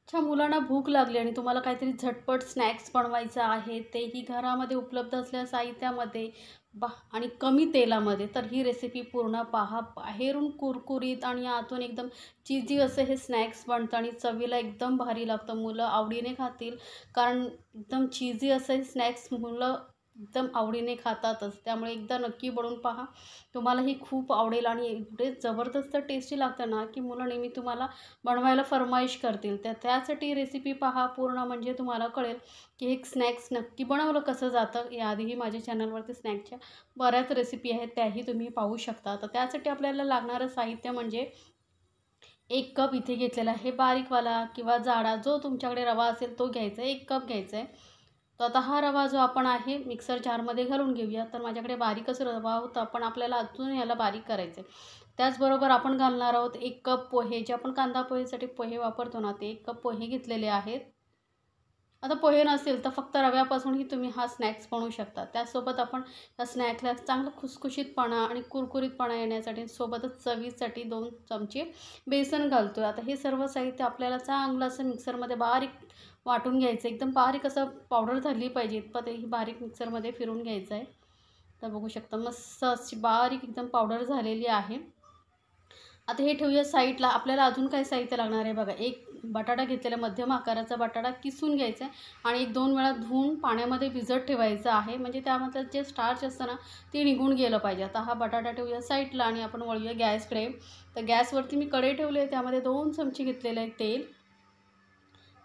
अच्छा, मुलांना भूक लागली आणि तुम्हाला काहीतरी झटपट स्नॅक्स बनवायचं आहे, तेही घरामध्ये उपलब्ध असलेल्या साहित्यामध्ये आणि कमी तेलामध्ये, तर ही रेसिपी पूर्ण पहा. बाहेरून कुरकुरीत आणि आतून एकदम चीजी असं हे स्नॅक्स बनतं आणि चवीला एकदम भारी लागतं. मुलं आवडीने खातील, कारण एकदम चीजी असं हे स्नॅक्स मुलं एकदम आवडीने खातातच. त्यामुळे एकदा नक्की बनवून पहा. तुम्हालाही खूप आवडेल आणि एवढे जबरदस्त टेस्टी लागतं ना, की मुलं नेहमी तुम्हाला बनवायला फर्माईश करतील. तर त्यासाठी रेसिपी पहा पूर्ण, म्हणजे तुम्हाला कळेल की एक स्नॅक्स नक्की बनवलं कसं जातं. याआधीही माझ्या चॅनलवरती स्नॅक्सच्या बऱ्याच रेसिपी आहेत, त्याही तुम्ही पाहू शकता. तर त्यासाठी आपल्याला लागणारं साहित्य म्हणजे 1 कप इथे घेतलेला आहे बारीकवाला किंवा जाडा, जो तुमच्याकडे रवा असेल तो घ्यायचा आहे. 1 कप घ्यायचा आहे. तर आता हा रवा जो आपण आहे मिक्सर जारमध्ये घालून घेऊया. तर माझ्याकडे बारीकच रवा होता, पण आपल्याला अजून याला बारीक करायचं आहे. त्याचबरोबर आपण घालणार आहोत 1 कप पोहे, जे आपण कांदा पोहेसाठी पोहे वापरतो ना, ते 1 कप पोहे घेतलेले आहेत. आता पोहे नसेल तर फक्त रव्यापासूनही तुम्ही हा स्नॅक्स बनवू शकता. त्यासोबत आपण या स्नॅकला चांगलं खुसखुशीतपणा आणि कुरकुरीतपणा येण्यासाठी सोबतच चवीसाठी 2 चमचे बेसन घालतो आहे. आता हे सर्व साहित्य आपल्याला चांगलं असं मिक्सरमध्ये बारीक वाटून घ्यायचं. एकदम बारीक असं पावडर झाली पाहिजे इतपत ही बारीक मिक्सरमध्ये फिरून घ्यायचं आहे. तर बघू शकता मस्त अशी बारीक एकदम पावडर झालेली आहे. आता हे ठेवूया साईडला. आपल्याला अजून काय साहित्य लागणार आहे बघा. एक बटाटा घेतलेला, मध्यम आकाराचा बटाटा किसून घ्यायचा आहे आणि 1-2 वेळा धुवून पाण्यामध्ये भिजत ठेवायचं आहे, म्हणजे त्यामधलं जे स्टार्च असतं ना, ते निघून गेलं पाहिजे. आता हा बटाटा ठेवूया साईडला आणि आपण वळूया गॅसकडे. तर गॅसवरती मी कढई ठेवली आहे, त्यामध्ये 2 चमचे घेतलेलं आहे तेल.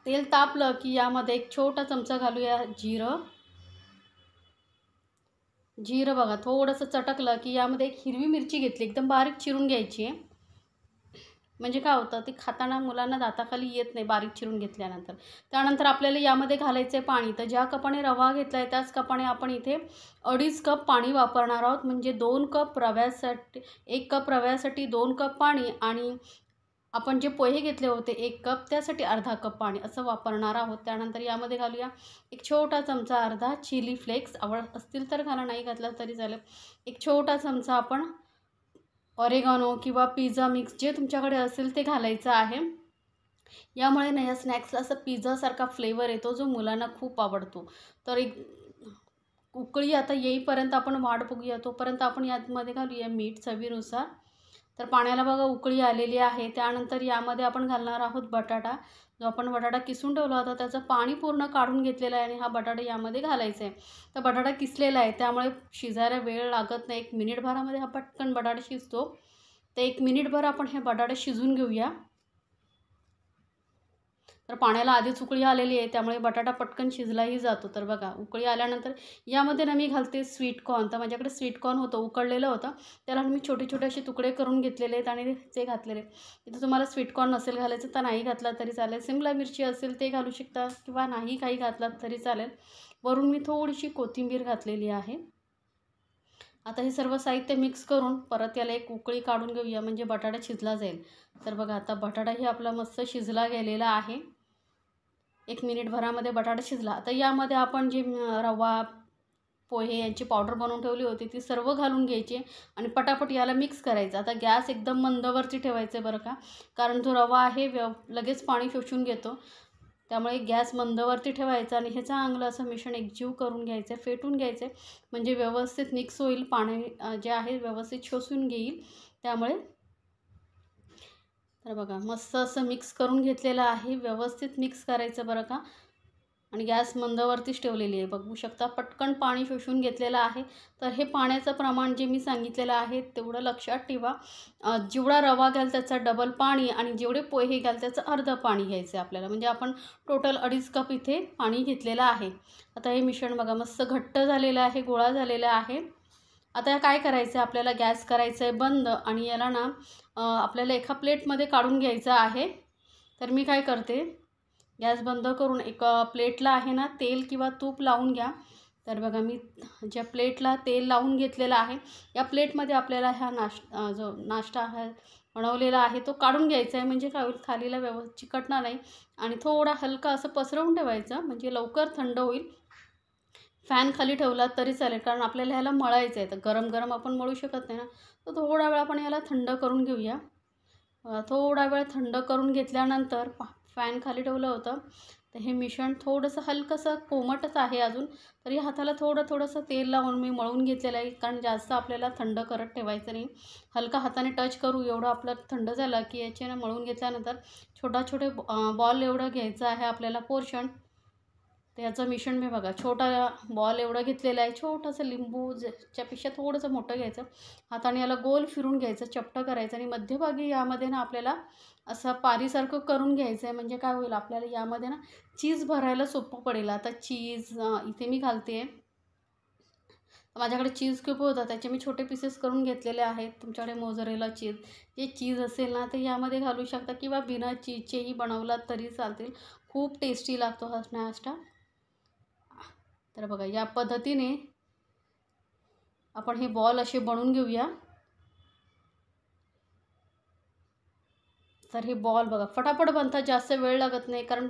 तेल तापलं की यामध्ये एक छोटा चमचा घालूया जिरं. जिरं बघा थोडंसं चटकलं की यामध्ये एक हिरवी मिरची घेतली, एकदम बारीक चिरून घ्यायची आहे. म्हणजे काय होतं, ते खाताना मुलांना दाताखाली येत नाही बारीक चिरून घेतल्यानंतर. त्यानंतर आपल्याला यामध्ये घालायचं आहे पाणी. तर ज्या कपाने रवा घेतला आहे त्याच कपाने आपण इथे 2.5 कप पाणी वापरणार आहोत. म्हणजे 2 कप रव्यासाठी, 1 कप रव्यासाठी 2 कप पाणी, आणि आपण जे पोहे घेतले होते 1 कप, त्यासाठी अर्धा कप पाणी असं वापरणार आहोत. त्यानंतर यामध्ये घालूया एक छोटा चमचा अर्धा चिली फ्लेक्स. आवडत असतील तर घाला, नाही घातला तरी चालेल. एक छोटा चमचा आपण ऑरेगानो किंवा पिझ्झा मिक्स जे तुमच्याकडे असेल ते घालायचं आहे. यामुळे ना या स्नॅक्सला असं पिझ्झासारखा फ्लेवर येतो, जो मुलांना खूप आवडतो. तर एक उकळी आता येईपर्यंत आपण वाट बघूया. तोपर्यंत आपण यामध्ये घालूया मीठ चवीनुसार. तर पाण्याला बघा उकळी आलेली आहे. त्यानंतर यामध्ये आपण घालणार आहोत बटाटा. जो आपण बटाटा किसून ठेवला होता त्याचं पाणी पूर्ण काढून घेतलेलं आहे आणि हा बटाटा यामध्ये घालायचा आहे. तर बटाटा किसलेला आहे, त्यामुळे शिजायला वेळ लागत नाही. 1 मिनिटभरामध्ये हा पटकन बटाटा शिजतो. तर 1 मिनिटभर आपण हे बटाटे शिजून घेऊया. तर पाण्याला आधीच उकळी आलेली आहे, त्यामुळे बटाटा पटकन शिजलाही जातो. तर बघा उकळी आल्यानंतर यामध्ये ना मी घालते स्वीट कॉर्न. तर माझ्याकडे स्वीट कॉर्न होतं, उकडलेलं होतं. त्याला मी छोटे छोटे असे तुकडे करून घेतलेले आहेत आणि ते घातलेले. इथं तुम्हाला स्वीट कॉर्न नसेल घालायचं तर नाही घातला तरी चालेल. सिमला मिरची असेल ते घालू शकता किंवा नाही काही घातलात तरी चालेल. वरून मी थोडीशी कोथिंबीर घातलेली आहे. आता हे सर्व साहित्य मिक्स करून परत याला एक उकळी काढून घेऊया, म्हणजे बटाटा शिजला जाईल. तर बघा आता बटाटाही आपला मस्त शिजला गेलेला आहे. 1 मिनिटभरामध्ये बटाटा शिजला. आता यामध्ये आपण जे रवा, पोहे यांची पावडर बनवून ठेवली होती ती सर्व घालून घ्यायची आणि पटापट याला मिक्स करायचं. आता गॅस एकदम मंदवरती ठेवायचं आहे बरं का, कारण जो रवा आहे लगेच पाणी शोषून घेतो. त्यामुळे गॅस मंदवरती ठेवायचा आणि हे चांगलं असं मिश्रण एकजीव करून घ्यायचं आहे, फेटून घ्यायचं आहे, म्हणजे व्यवस्थित मिक्स होईल. पाणी जे आहे व्यवस्थित शोषून घेईल. त्यामुळे तर बघा मस्त असं मिक्स करून घेतलेलं आहे. व्यवस्थित मिक्स करायचं बरं का, आणि गॅस मंदवरतीच ठेवलेली आहे. बघू शकता पटकन पाणी शोषून घेतलेलं आहे. तर हे पाण्याचं प्रमाण जे मी सांगितलेलं आहे तेवढं लक्षात ठेवा. जेवढा रवा घ्याल त्याचा डबल पाणी, आणि जेवढे पोहे घ्याल त्याचं अर्धं पाणी घ्यायचं आहे आपल्याला. म्हणजे आपण टोटल 2.5 कप इथे पाणी घेतलेलं आहे. आता हे मिश्रण बघा मस्त घट्ट झालेलं आहे, गोळा झालेला आहे. आता काय करायचं आहे, आपल्याला गॅस करायचं आहे बंद आणि याला ना आपल्याला एका प्लेटमध्ये काढून घ्यायचं आहे. तर मी काय करते, गॅस बंद करून एक प्लेटला आहे ना तेल किंवा तूप लावून घ्या. तर बघा मी ज्या प्लेटला तेल लावून घेतलेलं आहे, या प्लेटमध्ये आपल्याला हा जो नाश्ता आहे बनवलेला आहे तो काढून घ्यायचा आहे. म्हणजे काय होईल, थालीला चिकटणार नाही आणि थोडा हलका असं पसरवून ठेवायचं, म्हणजे लवकर थंड होईल. फॅन खाली ठेवला तरी चालेल, कारण आपल्याला ह्याला मळायचं आहे. तर गरम गरम आपण मळू शकत नाही ना, तर थोडा वेळ आपण याला थंड करून घेऊया. थोडा वेळ थंड करून घेतल्यानंतर फॅन खाली ठेवलं होतं. तर हे मिश्रण थोडंसं हलकंसं कोमटच आहे अजून, तरी हाताला थोडंसं तेल लावून मी मळून घेतलेलं आहे, कारण जास्त आपल्याला थंड करत ठेवायचं नाही. हलका हाताने टच करू एवढं आपलं थंड झालं की याच्यानं मळून घेतल्यानंतर छोटे बॉल एवढं घ्यायचं आहे आपल्याला पोर्शन. तर याचं मिश्रण मी बघा छोटा बॉल एवढं घेतलेलं आहे. छोटंसं लिंबू ज्याच्यापेक्षा थोडंसं मोठं घ्यायचं. हाताने याला गोल फिरून घ्यायचं, चपटं करायचं आणि मध्यभागी यामध्ये ना आपल्याला असं पारीसारखं करून घ्यायचं आहे. म्हणजे काय होईल, आपल्याला यामध्ये ना चीज भरायला सोपं पडेल. आता चीज इथे मी घालते आहे. माझ्याकडे चीज क्यूब होता, त्याचे मी छोटे पीसेस करून घेतलेले आहेत. तुमच्याकडे मोझरेला चीज, जे चीज असेल ना ते यामध्ये घालू शकता किंवा बिना चीजचेही बनवलात तरी चालतील. खूप टेस्टी लागतो हा नाश्ता. तर बघा या पद्धतीने आपण हे बॉल असे बनवून घेऊया. तर हे बॉल बघा फटाफट बनतात, जास्त वेळ लागत नाही, कारण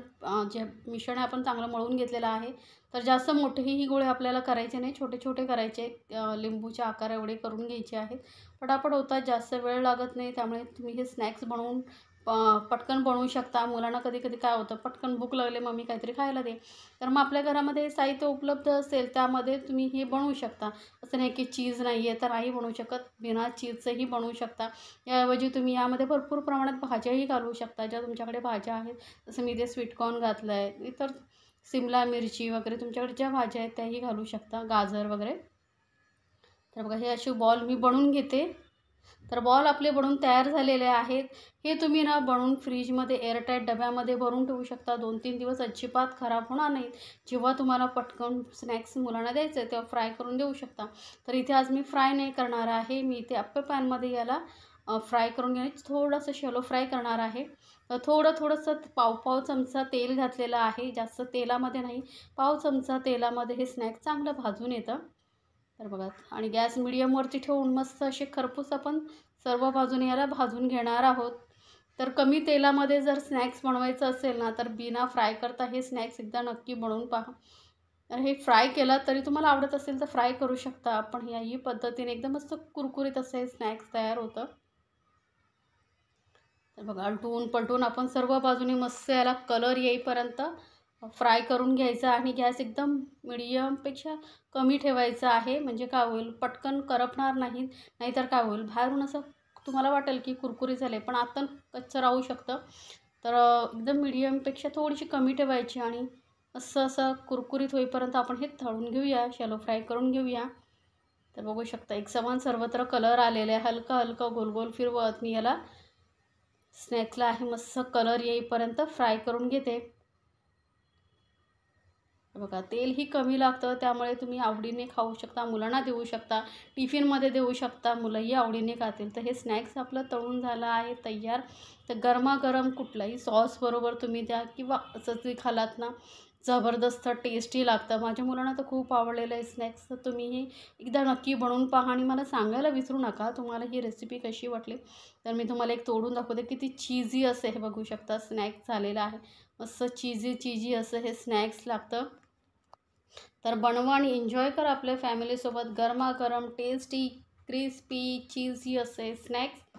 जे मिश्रण आपण चांगलं मळून घेतलेलं आहे. तर जास्त मोठेही ही गोळे आपल्याला करायचे नाही, छोटे छोटे करायचे. लिंबूच्या आकार एवढे करून घ्यायचे आहेत. फटाफट होतात, जास्त वेळ लागत नाही. त्यामुळे तुम्ही हे स्नॅक्स बनवून पटकन बनवू शकता. मुलांना कधी कधी काय होतं, पटकन भूक लागले मम्मी काहीतरी खायला दे, तर मग आपल्या घरामध्ये साहित्य उपलब्ध असेल त्यामध्ये तुम्ही हे बनवू शकता. असं नाही की चीज नाही आहे तर नाही बनवू शकत, बिना चीजचंही बनवू शकता. याऐवजी तुम्ही यामध्ये भरपूर प्रमाणात भाज्याही घालू शकता, ज्या तुमच्याकडे भाज्या आहेत. जसं मी इथे स्वीटकॉर्न घातलं आहे, इतर सिमला मिरची वगैरे तुमच्याकडे ज्या भाज्या आहेत त्याही घालू शकता, गाजर वगैरे. तर बघा हे असे बॉल मी बनवून घेते. तर बॉल आपले बनवून तयार झालेले आहेत. हे तुम्ही ना बनवून फ्रीजमध्ये एअरटाईट डब्यामध्ये भरून ठेवू शकता. 2-3 दिवस अजिबात खराब होणार नाहीत. जेव्हा तुम्हाला पटकन स्नॅक्स मुलांना द्यायचं आहे तेव्हा फ्राय करून देऊ शकता. तर इथे आज मी फ्राय नाही करणार आहे. मी इथे अप्पे पॅनमध्ये याला फ्राय करून घेणे, थोडंसं शॅलो फ्राय करणार आहे. तर थोडंसं पाव चमचा तेल घातलेलं आहे, जास्त तेलामध्ये नाही. पाव चमचा तेलामध्ये हे स्नॅक्स चांगलं भाजून येतं. तर बघा, आणि गॅस मिडियमवरती ठेवून मस्त असे खरपूस आपण सर्व बाजूने याला भाजून घेणार आहोत. तर कमी तेलामध्ये जर स्नॅक्स बनवायचं असेल ना, तर बिना फ्राय करता हे स्नॅक्स एकदा नक्की बनवून पहा. तर हे फ्राय केलं तरी तुम्हाला आवडत असेल तर फ्राय करू शकता. आपण याही पद्धतीने एकदम मस्त कुरकुरीत असे स्नॅक्स तयार होतं. तर बघा आलटून पलटून आपण सर्व बाजूने मस्त याला कलर येईपर्यंत फ्राय करून घ्यायचा आणि गॅस एकदम मिडियमपेक्षा कमी ठेवायचा आहे. म्हणजे काय होईल, पटकन करपणार नाही. नाहीतर काय होईल, बाहेरून असं तुम्हाला वाटेल की कुरकुरी झाले पण आतून कच्चं राहू शकतं. तर एकदम मिडियमपेक्षा थोडीशी कमी ठेवायची आणि असं कुरकुरीत होईपर्यंत आपण हे तळून घेऊया, शॅलो फ्राय करून घेऊया. तर बघू शकता एकसमान सर्वत्र कलर आलेले आहे. हलका गोल गोल फिरवत मी याला स्नॅक्सला आहे मस्त कलर येईपर्यंत फ्राय करून घेते. बघा तेलही कमी लागतं, त्यामुळे तुम्ही आवडीने खाऊ शकता, मुलांना देऊ शकता, टिफिनमध्ये देऊ शकता, मुलंही आवडीने खातील. तर हे स्नॅक्स आपलं तळून झालं आहे तयार. तर गरमागरम कुठलाही सॉसबरोबर तुम्ही द्या किंवा असंच खालात ना, जबरदस्त टेस्टी लागतं. माझ्या मुलांना तर खूप आवडलेलं आहे स्नॅक्स. तर तुम्हीही एकदा नक्की बनवून पहा आणि मला सांगायला विसरू नका तुम्हाला ही रेसिपी कशी वाटली. तर मी तुम्हाला एक तोडून दाखवते, किती चीजी असं हे बघू शकता स्नॅक्स झालेलं आहे. मस्त चीजी असं हे स्नॅक्स लागतं. तर बनवा आणि एन्जॉय करा आपल्या फॅमिलीसोबत. गरमागरम टेस्टी क्रिस्पी चीजी असे स्नॅक्स.